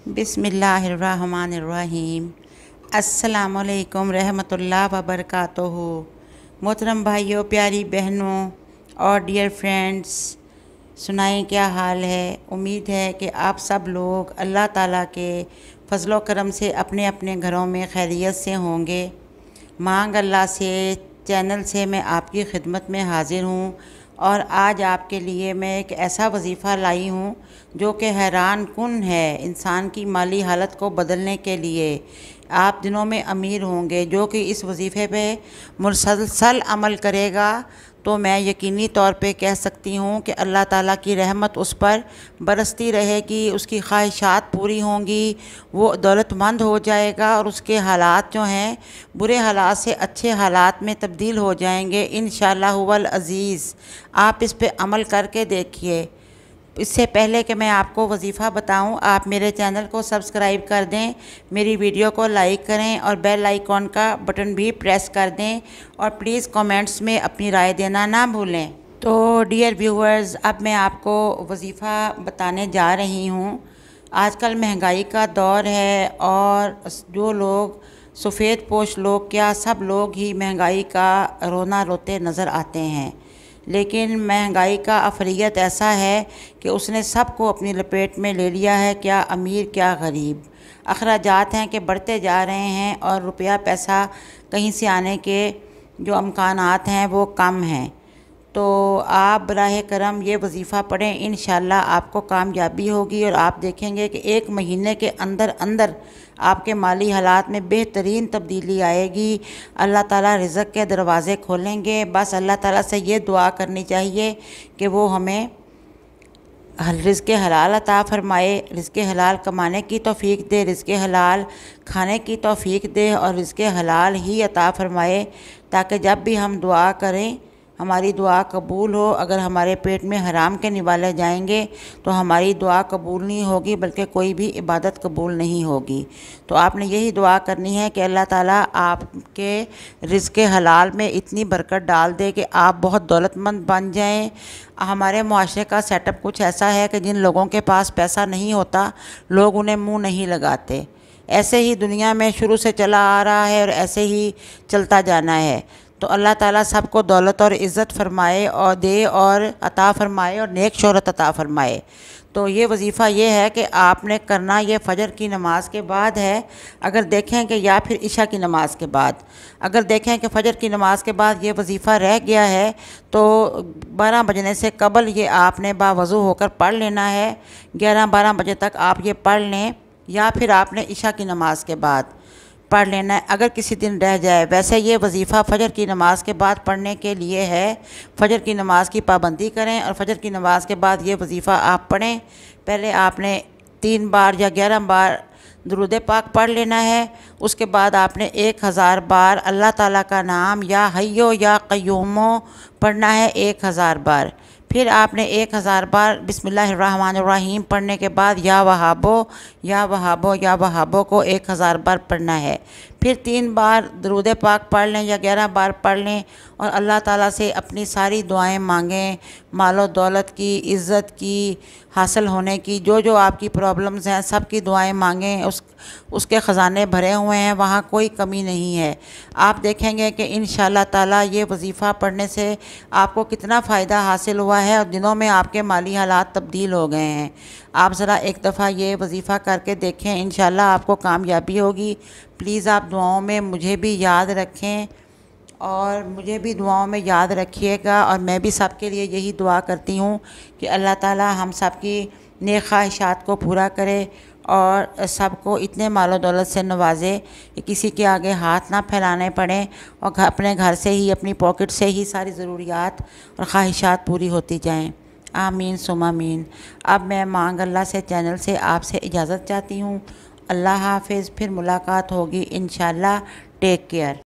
बिस्मिल्लाहिर्रहमानिर्रहीम। अस्सलामुअलैकुम रहमतुल्लाह व बरकातुहू। मोहतरम भाइयों, प्यारी बहनों और डियर फ्रेंड्स, सुनाएं क्या हाल है। उम्मीद है कि आप सब लोग अल्लाह ताला के फजलो करम से अपने अपने घरों में खैरियत से होंगे। मांग अल्लाह से चैनल से मैं आपकी खिदमत में हाज़िर हूँ और आज आपके लिए मैं एक ऐसा वजीफ़ा लाई हूँ जो कि हैरान कुन है इंसान की माली हालत को बदलने के लिए। आप दिनों में अमीर होंगे। जो कि इस वजीफ़े पे मुसलसल अमल करेगा तो मैं यकीनी तौर पे कह सकती हूँ कि अल्लाह ताला की रहमत उस पर बरसती रहेगी, उसकी ख्वाहिशात पूरी होंगी, वो दौलतमंद हो जाएगा और उसके हालात जो हैं बुरे हालात से अच्छे हालात में तब्दील हो जाएंगे इंशाअल्लाह हुवल अज़ीज़। आप इस पे अमल करके देखिए। इससे पहले कि मैं आपको वजीफ़ा बताऊं, आप मेरे चैनल को सब्सक्राइब कर दें, मेरी वीडियो को लाइक करें और बेल आइकॉन का बटन भी प्रेस कर दें और प्लीज़ कमेंट्स में अपनी राय देना ना भूलें। तो डियर व्यूअर्स, अब मैं आपको वजीफ़ा बताने जा रही हूं। आजकल महंगाई का दौर है और जो लोग सफ़ेद पोश लोग क्या सब लोग ही महंगाई का रोना रोते नज़र आते हैं। लेकिन महंगाई का अफरियत ऐसा है कि उसने सबको अपनी लपेट में ले लिया है, क्या अमीर क्या गरीब। अखराजात हैं कि बढ़ते जा रहे हैं और रुपया पैसा कहीं से आने के जो अमकानात हैं वो कम हैं। तो आप बराह करम ये वजीफ़ा पढ़ें, इंशाअल्लाह आपको कामयाबी होगी और आप देखेंगे कि एक महीने के अंदर अंदर आपके माली हालात में बेहतरीन तब्दीली आएगी। अल्लाह ताला रिज़्क़ के दरवाज़े खोलेंगे। बस अल्लाह ताला से ये दुआ करनी चाहिए कि वो हमें रिज़्क़ हलाल अता फ़रमाए, रिज़्क़ हलाल कमाने की तौफ़ीक दे, रिज़्क़ हलाल खाने की तौफ़ीक दे और रिज़्क़ हलाल ही अता फ़रमाए, ताकि जब भी हम दुआ करें हमारी दुआ कबूल हो। अगर हमारे पेट में हराम के निवाले जाएंगे तो हमारी दुआ कबूल नहीं होगी, बल्कि कोई भी इबादत कबूल नहीं होगी। तो आपने यही दुआ करनी है कि अल्लाह ताला आपके रिज़्क़ हलाल में इतनी बरकत डाल दे कि आप बहुत दौलतमंद बन जाएं। हमारे मुआशरे का सेटअप कुछ ऐसा है कि जिन लोगों के पास पैसा नहीं होता लोग उन्हें मुँह नहीं लगाते। ऐसे ही दुनिया में शुरू से चला आ रहा है और ऐसे ही चलता जाना है। तो अल्लाह ताला सबको दौलत और इज़्ज़त फ़रमाए और दे और अता फ़रमाए और नेक शोहरत अता फ़रमाए। तो ये वजीफ़ा ये है कि आपने करना ये फ़जर की नमाज़ के बाद है। अगर देखें कि या फिर इशा की नमाज़ के बाद, अगर देखें कि फ़जर की नमाज़ के बाद ये वजीफ़ा रह गया है तो 12 बजने से कबल ये आपने बावज़ू होकर पढ़ लेना है। 11-12 बजे तक आप ये पढ़ लें या फिर आपने इशा की नमाज़ के बाद पढ़ लेना है अगर किसी दिन रह जाए। वैसे ये वजीफ़ा फ़जर की नमाज़ के बाद पढ़ने के लिए है। फ़जर की नमाज़ की पाबंदी करें और फ़जर की नमाज़ के बाद ये वजीफ़ा आप पढ़ें। पहले आपने 3 बार या 11 बार दुरूद पाक पढ़ लेना है। उसके बाद आपने 1000 बार अल्लाह ताला का नाम या हय्यो या क़य्यूमो पढ़ना है 1000 बार। फिर आपने 1000 बार बिस्मिल्लाहिर्रहमानिर्रहीम पढ़ने के बाद या वहाबो या वहाबो या वहाबो को 1000 बार पढ़ना है। फिर 3 बार दरूद पाक पढ़ लें या 11 बार पढ़ लें और अल्लाह ताला से अपनी सारी दुआएं मांगें, मालो दौलत की, इज़्ज़त की, हासिल होने की, जो जो आपकी प्रॉब्लम्स हैं सब की दुआएं मांगें। उसके ख़जाने भरे हुए हैं, वहाँ कोई कमी नहीं है। आप देखेंगे कि इंशाअल्लाह ताला ये वजीफ़ा पढ़ने से आपको कितना फ़ायदा हासिल हुआ है और दिनों में आपके माली हालात तब्दील हो गए हैं। आप ज़रा एक दफ़ा ये वजीफ़ा करके देखें, इंशाअल्लाह आपको कामयाबी होगी। प्लीज़ आप दुआओं में मुझे भी याद रखें और मुझे भी दुआओं में याद रखिएगा। और मैं भी सबके लिए यही दुआ करती हूँ कि अल्लाह ताला हम सब की नेक ख्वाहिशात को पूरा करे और सबको इतने मालो दौलत से नवाजे कि किसी के आगे हाथ ना फैलाने पड़े और अपने घर से ही, अपनी पॉकेट से ही सारी ज़रूरियात और ख्वाहिशात पूरी होती जाएं। आमीन सुम आमीन। अब मैं मांग अल्लाह से चैनल से आपसे इजाज़त चाहती हूँ। अल्लाह हाफ़िज़। फिर मुलाकात होगी इंशाअल्लाह। Take care.